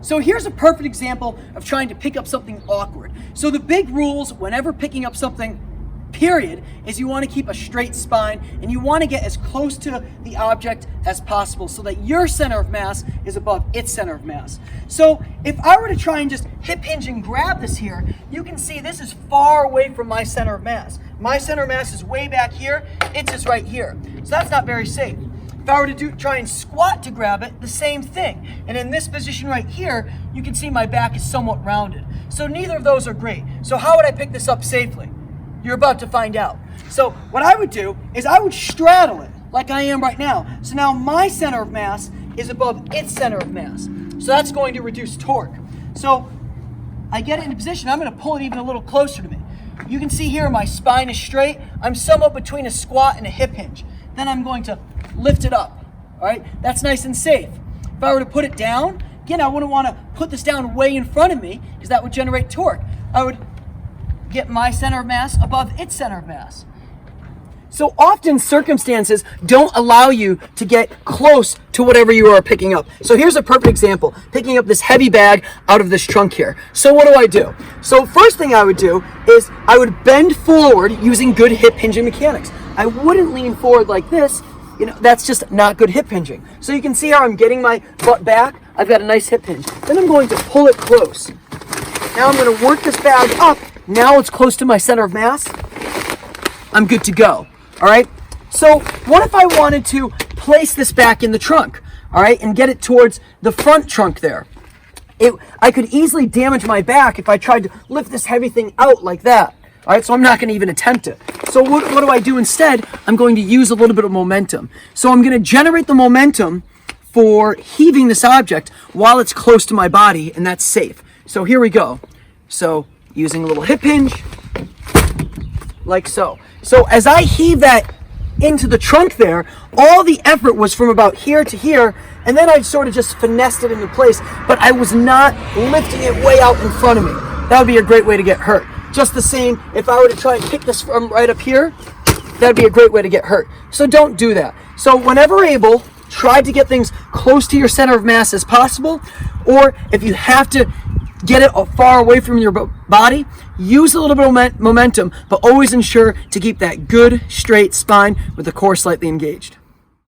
So here's a perfect example of trying to pick up something awkward. So the big rules whenever picking up something, period, is you want to keep a straight spine and you want to get as close to the object as possible so that your center of mass is above its center of mass. So if I were to try and just hip hinge and grab this here, you can see this is far away from my center of mass. My center of mass is way back here, its is right here. So that's not very safe. If I were to try and squat to grab it, the same thing. And in this position right here, you can see my back is somewhat rounded. So neither of those are great. So how would I pick this up safely? You're about to find out. So what I would do is I would straddle it like I am right now. So now my center of mass is above its center of mass. So that's going to reduce torque. So I get it into position. I'm going to pull it even a little closer to me. You can see here my spine is straight. I'm somewhat between a squat and a hip hinge. Then I'm going to lift it up. All right, that's nice and safe. If I were to put it down, again, I wouldn't want to put this down way in front of me because that would generate torque. I would get my center of mass above its center of mass. So often circumstances don't allow you to get close to whatever you are picking up. So here's a perfect example, picking up this heavy bag out of this trunk here. So what do? So first thing I would do is I would bend forward using good hip hinging mechanics. I wouldn't lean forward like this. You know, that's just not good hip hinging. So you can see how I'm getting my butt back. I've got a nice hip hinge. Then I'm going to pull it close. Now I'm going to work this bag up. Now it's close to my center of mass. I'm good to go. All right. So what if I wanted to place this back in the trunk? All right, and get it towards the front trunk there. I could easily damage my back if I tried to lift this heavy thing out like that. All right, so I'm not going to even attempt it. So what do I do instead? I'm going to use a little bit of momentum. So I'm going to generate the momentum for heaving this object while it's close to my body, and that's safe. So here we go. So using a little hip hinge, like so. So as I heave that into the trunk there, all the effort was from about here to here, and then I sort of just finessed it into place, but I was not lifting it way out in front of me. That would be a great way to get hurt. Just the same, if I were to try and pick this from right up here, that'd be a great way to get hurt. So don't do that. So whenever able, try to get things close to your center of mass as possible, or if you have to get it far away from your body, use a little bit of momentum, but always ensure to keep that good straight spine with the core slightly engaged.